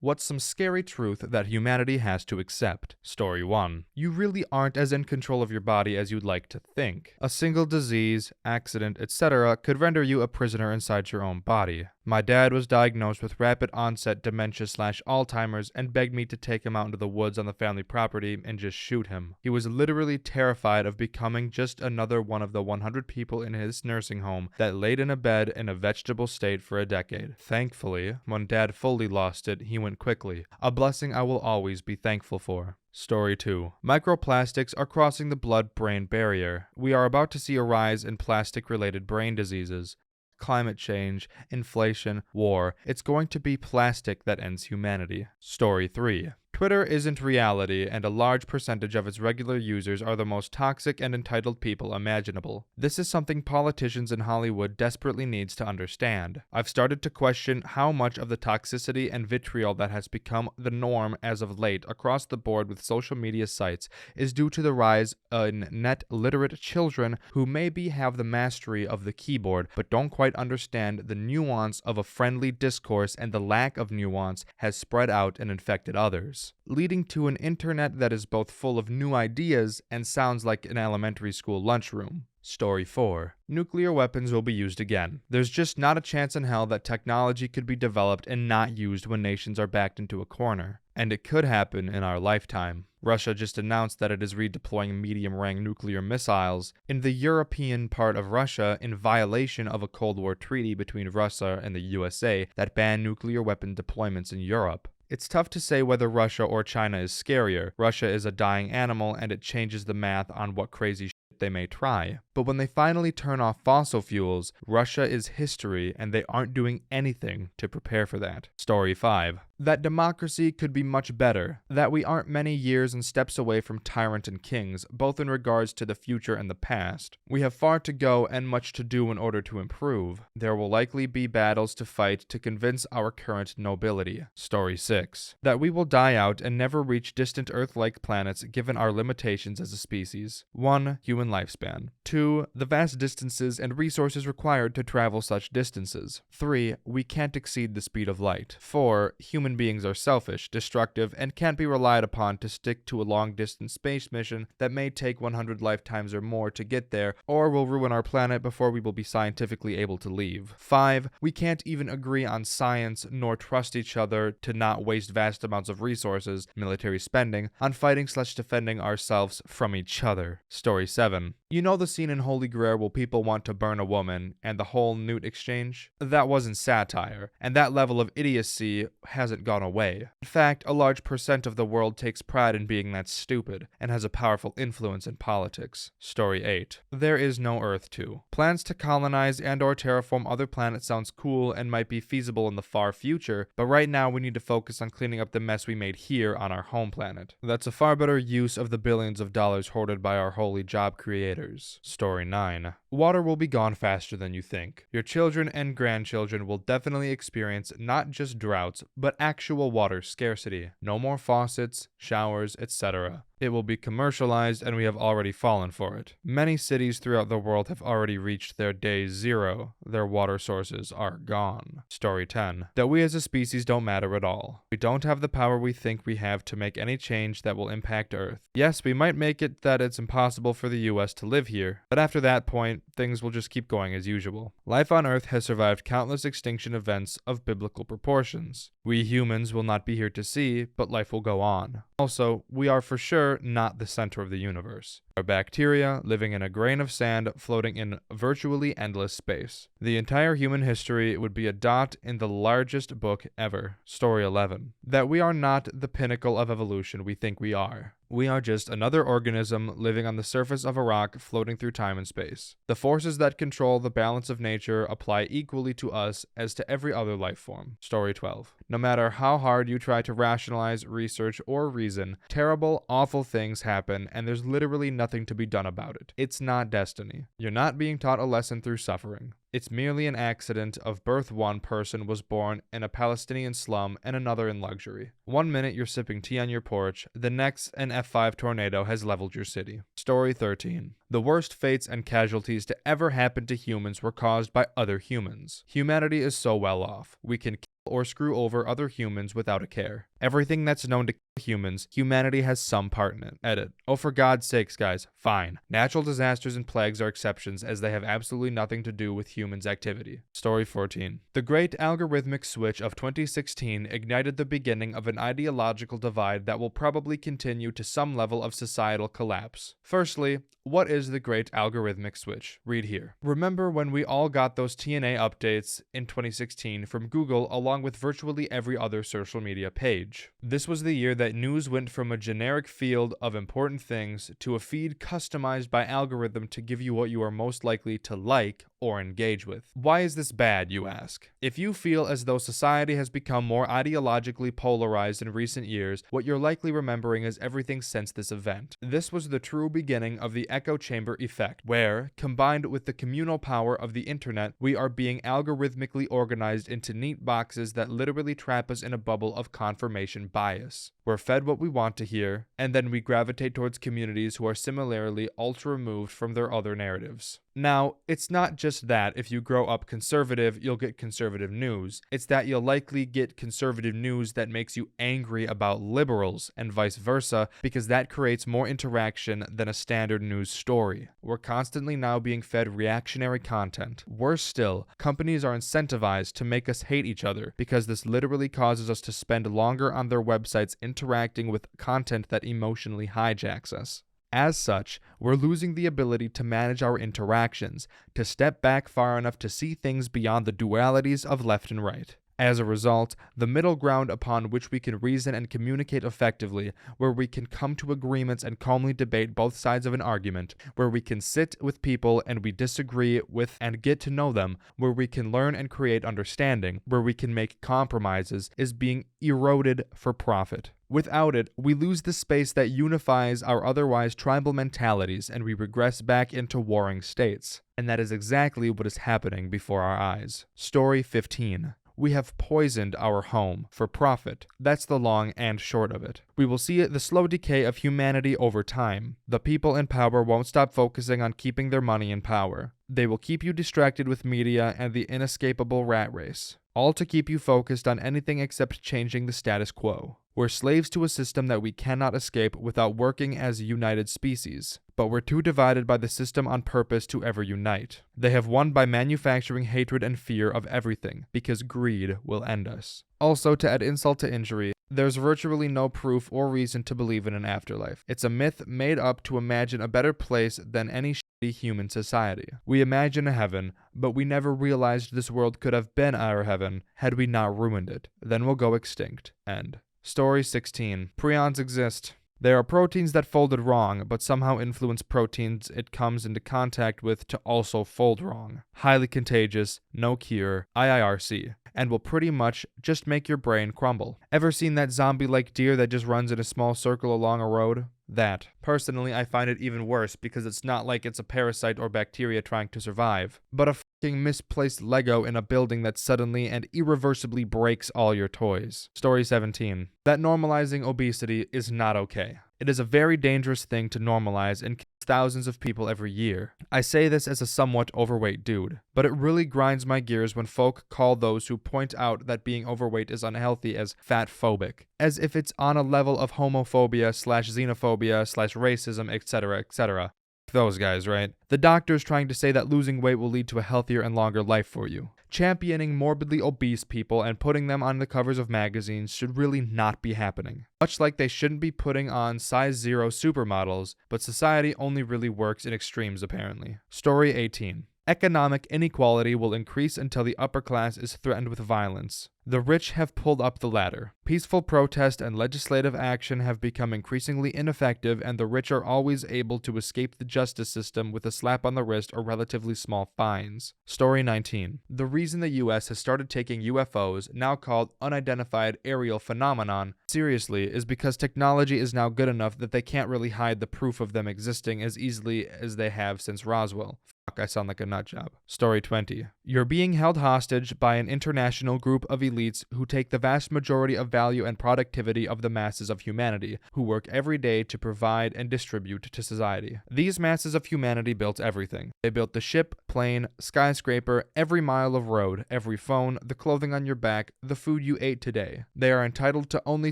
What's some scary truth that humanity has to accept? Story 1. You really aren't as in control of your body as you'd like to think. A single disease, accident, etc. could render you a prisoner inside your own body. My dad was diagnosed with rapid onset dementia/Alzheimer's and begged me to take him out into the woods on the family property and just shoot him. He was literally terrified of becoming just another one of the 100 people in his nursing home that laid in a bed in a vegetable state for a decade. Thankfully, when Dad fully lost it, he went quickly, a blessing I will always be thankful for. Story 2. Microplastics are crossing the blood-brain barrier. We are about to see a rise in plastic-related brain diseases. Climate change, inflation, war. It's going to be plastic that ends humanity. Story 3. Twitter isn't reality, and a large percentage of its regular users are the most toxic and entitled people imaginable. This is something politicians in Hollywood desperately needs to understand. I've started to question how much of the toxicity and vitriol that has become the norm as of late across the board with social media sites is due to the rise in net literate children who maybe have the mastery of the keyboard but don't quite understand the nuance of a friendly discourse, and the lack of nuance has spread out and infected others, leading to an internet that is both full of new ideas and sounds like an elementary school lunchroom. Story 4. Nuclear weapons will be used again. There's just not a chance in hell that technology could be developed and not used when nations are backed into a corner. And it could happen in our lifetime. Russia just announced that it is redeploying medium-range nuclear missiles in the European part of Russia in violation of a Cold War treaty between Russia and the USA that banned nuclear weapon deployments in Europe. It's tough to say whether Russia or China is scarier. Russia is a dying animal, and it changes the math on what crazy shit they may try. But when they finally turn off fossil fuels, Russia is history, and they aren't doing anything to prepare for that. Story 5. That democracy could be much better. That we aren't many years and steps away from tyrant and kings, both in regards to the future and the past. We have far to go and much to do in order to improve. There will likely be battles to fight to convince our current nobility. Story 6. That we will die out and never reach distant Earth-like planets given our limitations as a species. 1. Human lifespan. 2. The vast distances and resources required to travel such distances. 3. We can't exceed the speed of light. 4. Human beings are selfish, destructive, and can't be relied upon to stick to a long-distance space mission that may take 100 lifetimes or more to get there, or will ruin our planet before we will be scientifically able to leave. 5. We can't even agree on science nor trust each other to not waste vast amounts of resources, military spending, on fighting/defending ourselves from each other. Story 7. You know the scene in Holy Grail where people want to burn a woman and the whole newt exchange? That wasn't satire, and that level of idiocy hasn't gone away. In fact, a large percent of the world takes pride in being that stupid, and has a powerful influence in politics. Story 8. There is no Earth 2. Plans to colonize and or terraform other planets sounds cool and might be feasible in the far future, but right now we need to focus on cleaning up the mess we made here on our home planet. That's a far better use of the billions of dollars hoarded by our holy job creators. Story 9. Water will be gone faster than you think. Your children and grandchildren will definitely experience not just droughts, but actual water scarcity. No more faucets, showers, etc. It will be commercialized, and we have already fallen for it. Many cities throughout the world have already reached their day zero. Their water sources are gone. Story 10. That we as a species don't matter at all. We don't have the power we think we have to make any change that will impact Earth. Yes, we might make it that it's impossible for the US to live here, but after that point, things will just keep going as usual. Life on Earth has survived countless extinction events of biblical proportions. We humans will not be here to see, but life will go on. Also, we are for sure not the center of the universe. Are bacteria living in a grain of sand floating in virtually endless space. The entire human history would be a dot in the largest book ever. Story 11. That we are not the pinnacle of evolution we think we are. We are just another organism living on the surface of a rock floating through time and space. The forces that control the balance of nature apply equally to us as to every other life form. Story 12. No matter how hard you try to rationalize, research, or reason, terrible, awful things happen, and there's literally nothing to be done about it. It's not destiny. You're not being taught a lesson through suffering. It's merely an accident of birth. One person was born in a Palestinian slum and another in luxury. 1 minute you're sipping tea on your porch, the next an F5 tornado has leveled your city. Story 13. The worst fates and casualties to ever happen to humans were caused by other humans. Humanity is so well off. We can kill or screw over other humans without a care. Everything that's known to kill humans, humanity has some part in it. Edit. Oh, for God's sakes, guys. Fine. Natural disasters and plagues are exceptions, as they have absolutely nothing to do with humans' activity. Story 14. The great algorithmic switch of 2016 ignited the beginning of an ideological divide that will probably continue to some level of societal collapse. Firstly, what is the great algorithmic switch? Read here. Remember when we all got those TNA updates in 2016 from Google along with virtually every other social media page? This was the year that news went from a generic field of important things to a feed customized by algorithm to give you what you are most likely to like or engage with. Why is this bad, you ask? If you feel as though society has become more ideologically polarized in recent years, what you're likely remembering is everything since this event. This was the true beginning of the echo chamber effect, where, combined with the communal power of the internet, we are being algorithmically organized into neat boxes that literally trap us in a bubble of confirmation bias. We're fed what we want to hear, and then we gravitate towards communities who are similarly ultra removed from their other narratives. Now, it's not just that if you grow up conservative, you'll get conservative news. It's that you'll likely get conservative news that makes you angry about liberals, and vice versa, because that creates more interaction than a standard news story. We're constantly now being fed reactionary content. Worse still, companies are incentivized to make us hate each other, because this literally causes us to spend longer on their websites interacting with content that emotionally hijacks us. As such, we're losing the ability to manage our interactions, to step back far enough to see things beyond the dualities of left and right. As a result, the middle ground upon which we can reason and communicate effectively, where we can come to agreements and calmly debate both sides of an argument, where we can sit with people and we disagree with and get to know them, where we can learn and create understanding, where we can make compromises, is being eroded for profit. Without it, we lose the space that unifies our otherwise tribal mentalities and we regress back into warring states. And that is exactly what is happening before our eyes. Story 15. We have poisoned our home for profit. That's the long and short of it. We will see the slow decay of humanity over time. The people in power won't stop focusing on keeping their money in power. They will keep you distracted with media and the inescapable rat race, all to keep you focused on anything except changing the status quo. We're slaves to a system that we cannot escape without working as a united species, but we're too divided by the system on purpose to ever unite. They have won by manufacturing hatred and fear of everything, because greed will end us. Also, to add insult to injury, there's virtually no proof or reason to believe in an afterlife. It's a myth made up to imagine a better place than any shitty human society. We imagine a heaven, but we never realized this world could have been our heaven had we not ruined it. Then we'll go extinct. End. Story 16. Prions exist. They are proteins that folded wrong, but somehow influence proteins it comes into contact with to also fold wrong. Highly contagious, no cure, IIRC, and will pretty much just make your brain crumble. Ever seen that zombie-like deer that just runs in a small circle along a road? That. Personally, I find it even worse because it's not like it's a parasite or bacteria trying to survive, but a fucking misplaced Lego in a building that suddenly and irreversibly breaks all your toys. Story 17. That normalizing obesity is not okay. It is a very dangerous thing to normalize and kills thousands of people every year. I say this as a somewhat overweight dude, but it really grinds my gears when folk call those who point out that being overweight is unhealthy as fat-phobic, as if it's on a level of homophobia/xenophobia/racism, etc., etc. Those guys, right? The doctor's trying to say that losing weight will lead to a healthier and longer life for you. Championing morbidly obese people and putting them on the covers of magazines should really not be happening. Much like they shouldn't be putting on size 0 supermodels, but society only really works in extremes apparently. Story 18. Economic inequality will increase until the upper class is threatened with violence. The rich have pulled up the ladder. Peaceful protest and legislative action have become increasingly ineffective, and the rich are always able to escape the justice system with a slap on the wrist or relatively small fines. Story 19. The reason the US has started taking UFOs, now called unidentified aerial phenomenon, seriously is because technology is now good enough that they can't really hide the proof of them existing as easily as they have since Roswell. I sound like a nut job. Story 20. You're being held hostage by an international group of elites who take the vast majority of value and productivity of the masses of humanity, who work every day to provide and distribute to society. These masses of humanity built everything. They built the ship, plane, skyscraper, every mile of road, every phone, the clothing on your back, the food you ate today. They are entitled to only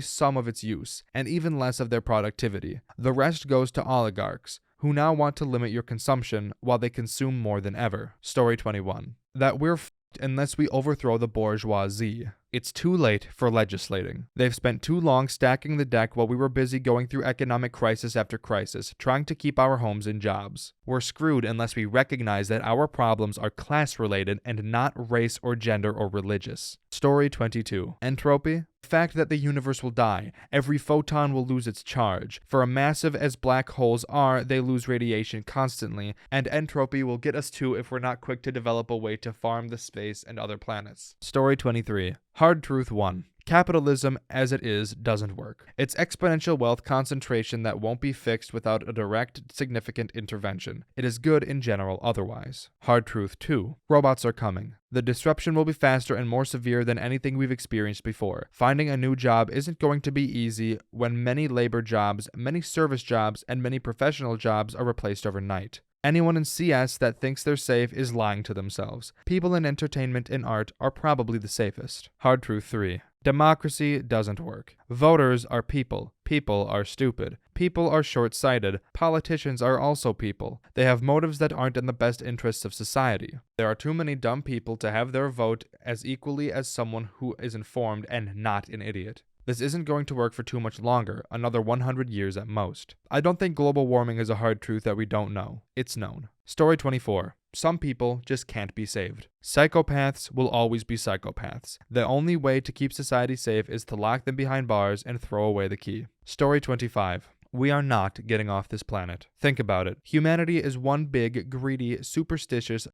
some of its use, and even less of their productivity. The rest goes to oligarchs, who now want to limit your consumption while they consume more than ever. Story 21. That we're f***ed unless we overthrow the bourgeoisie. It's too late for legislating. They've spent too long stacking the deck while we were busy going through economic crisis after crisis, trying to keep our homes and jobs. We're screwed unless we recognize that our problems are class-related and not race or gender or religious. Story 22. Entropy? The fact that the universe will die. Every photon will lose its charge. For a massive as black holes are, they lose radiation constantly, and entropy will get us too if we're not quick to develop a way to farm the space and other planets. Story 23. Hard Truth 1. Capitalism, as it is, doesn't work. It's exponential wealth concentration that won't be fixed without a direct, significant intervention. It is good in general otherwise. Hard Truth 2. Robots are coming. The disruption will be faster and more severe than anything we've experienced before. Finding a new job isn't going to be easy when many labor jobs, many service jobs, and many professional jobs are replaced overnight. Anyone in CS that thinks they're safe is lying to themselves. People in entertainment and art are probably the safest. Hard Truth 3. Democracy doesn't work. Voters are people. People are stupid. People are short-sighted. Politicians are also people. They have motives that aren't in the best interests of society. There are too many dumb people to have their vote as equally as someone who is informed and not an idiot. This isn't going to work for too much longer, another 100 years at most. I don't think global warming is a hard truth that we don't know. It's known. Story 24. Some people just can't be saved. Psychopaths will always be psychopaths. The only way to keep society safe is to lock them behind bars and throw away the key. Story 25. We are not getting off this planet. Think about it. Humanity is one big, greedy, superstitious,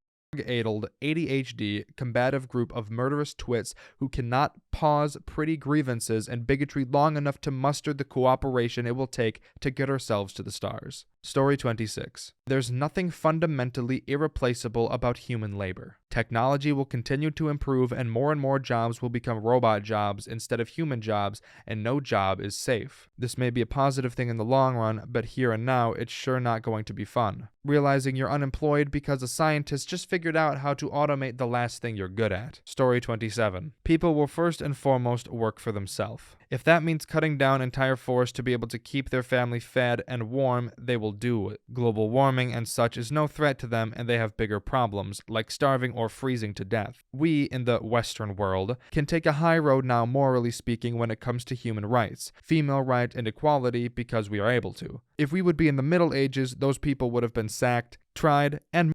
addled, ADHD, combative group of murderous twits who cannot pause pretty grievances and bigotry long enough to muster the cooperation it will take to get ourselves to the stars. Story 26. There's nothing fundamentally irreplaceable about human labor. Technology will continue to improve and more jobs will become robot jobs instead of human jobs, and no job is safe. This may be a positive thing in the long run, but here and now it's sure not going to be fun. Realizing you're unemployed because a scientist just figured out how to automate the last thing you're good at. Story 27. People will first and foremost work for themselves. If that means cutting down entire forests to be able to keep their family fed and warm, they will do it. Global warming and such is no threat to them, and they have bigger problems, like starving or freezing to death. We, in the Western world, can take a high road now morally speaking when it comes to human rights, female right and equality, because we are able to. If we would be in the Middle Ages, those people would have been sacked, tried, and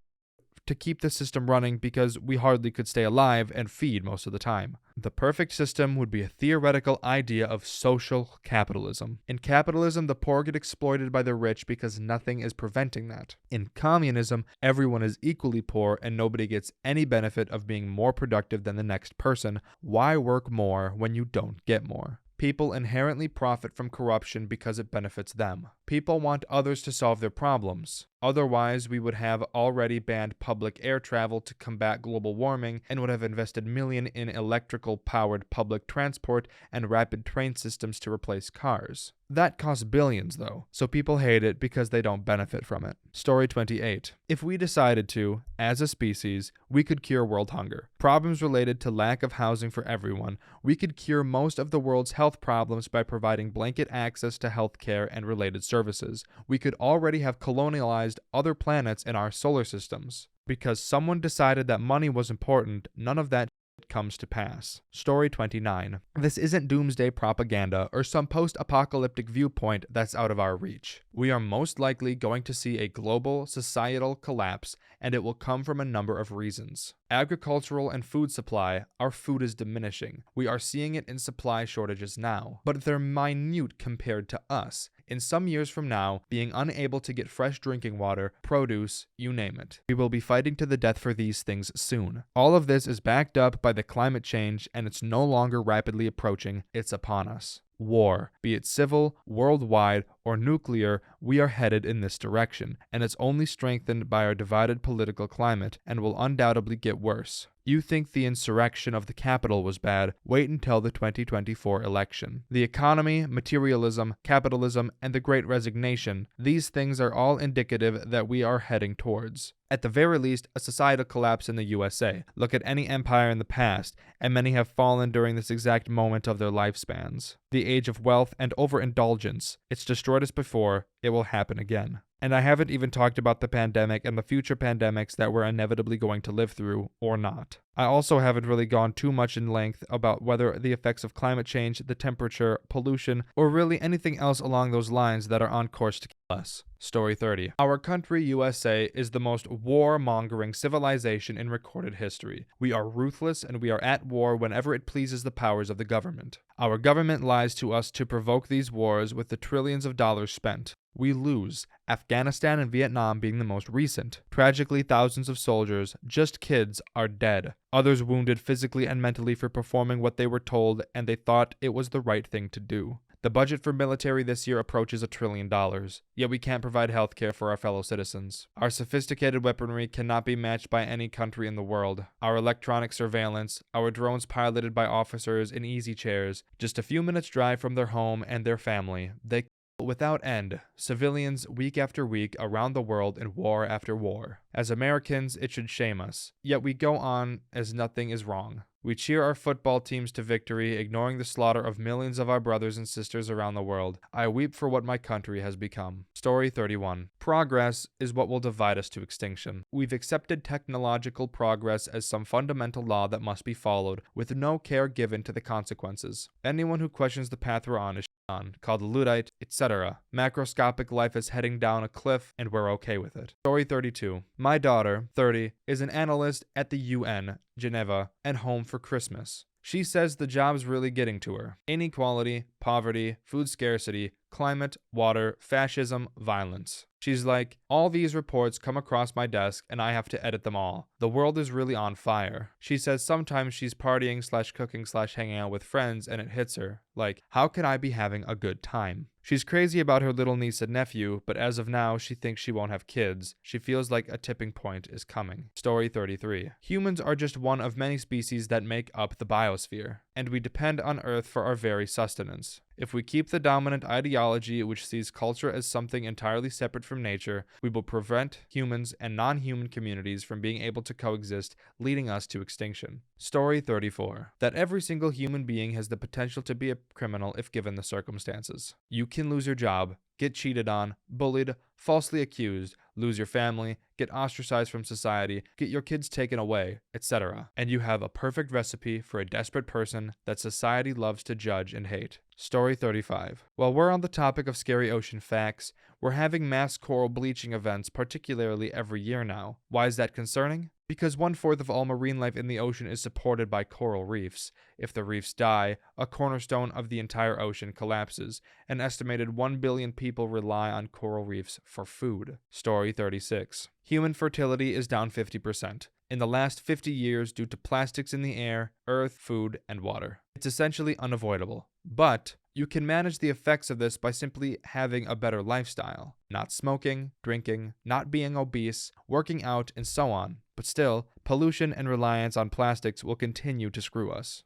to keep the system running because we hardly could stay alive and feed most of the time. The perfect system would be a theoretical idea of social capitalism. In capitalism, the poor get exploited by the rich because nothing is preventing that. In communism, everyone is equally poor and nobody gets any benefit of being more productive than the next person. Why work more when you don't get more? People inherently profit from corruption because it benefits them. People want others to solve their problems. Otherwise, we would have already banned public air travel to combat global warming and would have invested millions in electrical-powered public transport and rapid train systems to replace cars. That costs billions, though, so people hate it because they don't benefit from it. Story 28. If we decided to, as a species, we could cure world hunger. Problems related to lack of housing for everyone. We could cure most of the world's health problems by providing blanket access to health care and related services. We could already have colonialized other planets in our solar systems. Because someone decided that money was important, none of that comes to pass. Story 29. This isn't doomsday propaganda or some post-apocalyptic viewpoint that's out of our reach. We are most likely going to see a global societal collapse, and it will come from a number of reasons. Agricultural and food supply, our food is diminishing. We are seeing it in supply shortages now, but they're minute compared to us. In some years from now, being unable to get fresh drinking water, produce, you name it. We will be fighting to the death for these things soon. All of this is backed up by the climate change, and it's no longer rapidly approaching, it's upon us. War, be it civil, worldwide, or nuclear, we are headed in this direction, and it's only strengthened by our divided political climate and will undoubtedly get worse. You think the insurrection of the Capitol was bad? Wait until the 2024 election. The economy, materialism, capitalism, and the Great Resignation, these things are all indicative that we are heading towards, at the very least, a societal collapse in the USA. Look at any empire in the past, and many have fallen during this exact moment of their lifespans. The age of wealth and overindulgence. It's destroyed us before, it will happen again. And I haven't even talked about the pandemic and the future pandemics that we're inevitably going to live through, or not. I also haven't really gone too much in length about whether the effects of climate change, the temperature, pollution, or really anything else along those lines that are on course to kill us. Story 30. Our country, USA, is the most war-mongering civilization in recorded history. We are ruthless and we are at war whenever it pleases the powers of the government. Our government lies to us to provoke these wars with the trillions of dollars spent. We lose, Afghanistan and Vietnam being the most recent. Tragically, thousands of soldiers, just kids, are dead. Others wounded physically and mentally for performing what they were told and they thought it was the right thing to do. The budget for military this year approaches $1 trillion, yet we can't provide health care for our fellow citizens. Our sophisticated weaponry cannot be matched by any country in the world. Our electronic surveillance, our drones piloted by officers in easy chairs, just a few minutes drive from their home and their family, they without end, civilians week after week around the world in war after war. As Americans, it should shame us, yet we go on as nothing is wrong. We cheer our football teams to victory, ignoring the slaughter of millions of our brothers and sisters around the world. I weep for what my country has become. Story 31. Progress is what will divide us to extinction. We've accepted technological progress as some fundamental law that must be followed, with no care given to the consequences. Anyone who questions the path we're on is called a Luddite, etc. Macroscopic life is heading down a cliff, and we're okay with it. Story 32. My daughter, 30, is an analyst at the UN, Geneva, and home for Christmas. She says the job's really getting to her. Inequality, poverty, food scarcity, climate, water, fascism, violence. She's like, all these reports come across my desk and I have to edit them all. The world is really on fire. She says sometimes she's partying/cooking/hanging out with friends and it hits her. Like, how can I be having a good time? She's crazy about her little niece and nephew, but as of now, she thinks she won't have kids. She feels like a tipping point is coming. Story 33. Humans are just one of many species that make up the biosphere, and we depend on Earth for our very sustenance. If we keep the dominant ideology which sees culture as something entirely separate from nature, we will prevent humans and non-human communities from being able to coexist, leading us to extinction. Story 34. That every single human being has the potential to be a criminal if given the circumstances. You can lose your job, get cheated on, bullied, falsely accused, lose your family, get ostracized from society, get your kids taken away, etc. And you have a perfect recipe for a desperate person that society loves to judge and hate. Story 35. While we're on the topic of scary ocean facts, we're having mass coral bleaching events particularly every year now. Why is that concerning? Because 1/4 of all marine life in the ocean is supported by coral reefs. If the reefs die, a cornerstone of the entire ocean collapses. An estimated 1 billion people rely on coral reefs for food. Story 36. Human fertility is down 50% in the last 50 years due to plastics in the air, earth, food, and water. It's essentially unavoidable. But you can manage the effects of this by simply having a better lifestyle. Not smoking, drinking, not being obese, working out, and so on. But still, pollution and reliance on plastics will continue to screw us.